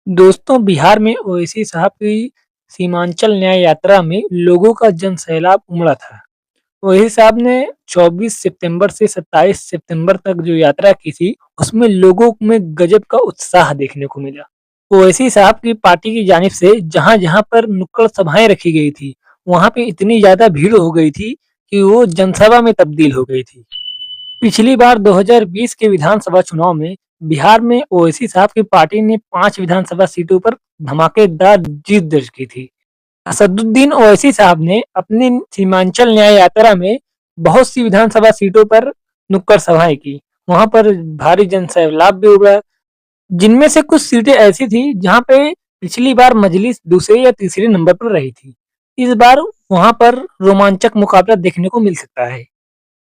दोस्तों, बिहार में ओवैसी साहब की सीमांचल न्याय यात्रा में लोगों का जनसैलाब उमड़ा था। ओवैसी साहब ने 24 सितंबर से 27 सितंबर तक जो यात्रा की थी, उसमें लोगों में गजब का उत्साह देखने को मिला। ओवैसी साहब की पार्टी की जानिब से जहाँ-जहाँ पर नुक्कड़ सभाएँ रखी गई थी, वहाँ पे इतनी ज़्यादा भीड़ हो गई थी कि वो जनसभा में तब्दील हो गई थी। पिछली बार 2020 के विधानसभा चुनाव में बिहार में ओवैसी साहब की पार्टी ने 5 विधानसभा सीटों पर धमाकेदार जीत दर्ज की थी। असदुद्दीन ओवैसी साहब ने अपनी सीमांचल न्याय यात्रा में बहुत सी विधानसभा सीटों पर नुक्कड़ सभाएं की। वहां पर भारी जनसैलाब भी उमड़ा, जिनमें से कुछ सीटें ऐसी थी जहां पे पिछली बार मजलिस दूसरे या तीसरे नंबर पर रही थी। इस बार वहां पर रोमांचक मुकाबला देखने को मिल सकता है।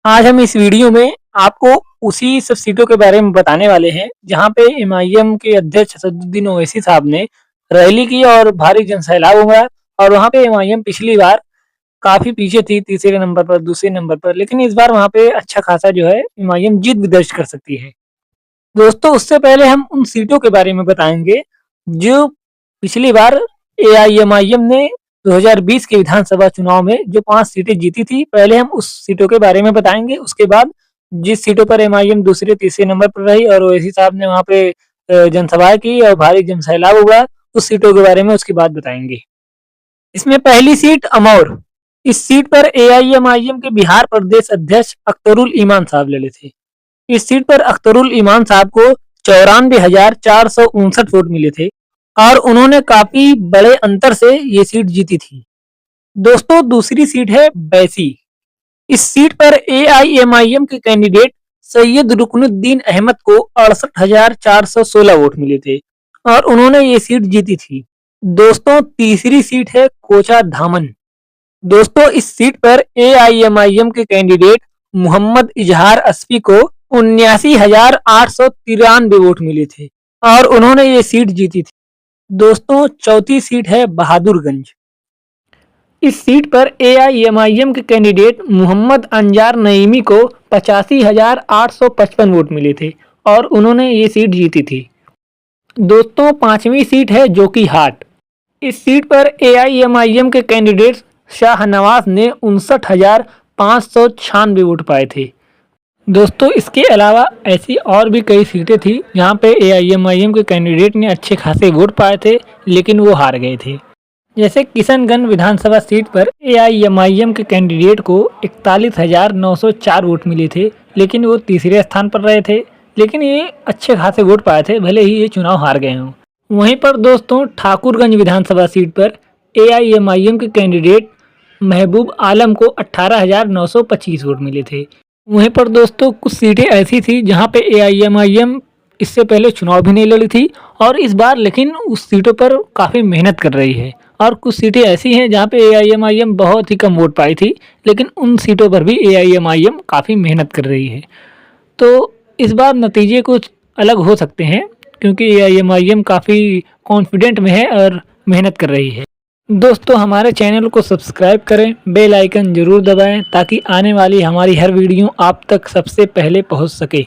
आज हम इस वीडियो में आपको उसी सब सीटों के बारे में बताने वाले हैं जहां पे एमआईएम के अध्यक्ष असदुद्दीन ओवैसी साहब ने रैली की और भारी जनसैलाब उमड़ा। और वहां पे एमआईएम पिछली बार काफी पीछे थी, तीसरे नंबर पर, दूसरे नंबर पर, लेकिन इस बार वहां पे अच्छा खासा जो है एमआईएम जीत भी दर्ज कर सकती है। दोस्तों, उससे पहले हम उन सीटों के बारे में बताएंगे जो पिछली बार एआईएमआईएम ने 2020 के विधानसभा चुनाव में जो 5 सीटें जीती थी। पहले हम उस सीटों के बारे में बताएंगे, उसके बाद जिस सीटों पर एमआईएम दूसरे तीसरे नंबर पर रही और ओवैसी साहब ने वहां पे जनसभाएं की और भारी जनसैलाब हुआ, उस सीटों के बारे में उसके बाद बताएंगे। इसमें पहली सीट अमौर। इस सीट पर एआईएमआईएम के बिहार प्रदेश अध्यक्ष अख्तरुल ईमान साहब लड़े थे। इस सीट पर अख्तरुल ईमान साहब को 94,459 वोट मिले थे और उन्होंने काफी बड़े अंतर से ये सीट जीती थी। दोस्तों, दूसरी सीट है बैसी। इस सीट पर एआईएमआईएम के कैंडिडेट सैयद रुकनुद्दीन अहमद को 68,416 वोट मिले थे और उन्होंने ये सीट जीती थी। दोस्तों, तीसरी सीट है कोचा धामन। दोस्तों, इस सीट पर एआईएमआईएम के कैंडिडेट मोहम्मद इजहार अस्फी को 79,893 वोट मिले थे और उन्होंने ये सीट जीती थी। दोस्तों, चौथी सीट है बहादुरगंज। इस सीट पर एआईएमआईएम के कैंडिडेट मोहम्मद अंजार नईमी को 85,855 वोट मिले थे और उन्होंने ये सीट जीती थी। दोस्तों, पांचवी सीट है जोकीहाट। इस सीट पर एआईएमआईएम के कैंडिडेट शाहनवाज ने 59,596 वोट पाए थे। दोस्तों, इसके अलावा ऐसी और भी कई सीटें थी जहां पे एआईएमआईएम के कैंडिडेट ने अच्छे खासे वोट पाए थे, लेकिन वो हार गए थे। जैसे किशनगंज विधानसभा सीट पर एआईएमआईएम के कैंडिडेट को 41,904 वोट मिले थे, लेकिन वो तीसरे स्थान पर रहे थे, लेकिन ये अच्छे खासे वोट पाए थे, भले ही ये चुनाव हार गए हों। वहीं पर दोस्तों, ठाकुरगंज विधानसभा सीट पर एआईएमआईएम के कैंडिडेट महबूब आलम को 18,925 वोट मिले थे। वहीं पर दोस्तों, कुछ सीटें ऐसी थी जहां पे एआईएमआईएम इससे पहले चुनाव भी नहीं लड़ी थी और इस बार लेकिन उस सीटों पर काफ़ी मेहनत कर रही है। और कुछ सीटें ऐसी हैं जहां पे एआईएमआईएम बहुत ही कम वोट पाई थी, लेकिन उन सीटों पर भी एआईएमआईएम काफ़ी मेहनत कर रही है। तो इस बार नतीजे कुछ अलग हो सकते हैं, क्योंकि एआईएमआईएम काफ़ी कॉन्फिडेंट में है और मेहनत कर रही है। दोस्तों, हमारे चैनल को सब्सक्राइब करें, बेल आइकन ज़रूर दबाएं ताकि आने वाली हमारी हर वीडियो आप तक सबसे पहले पहुंच सके।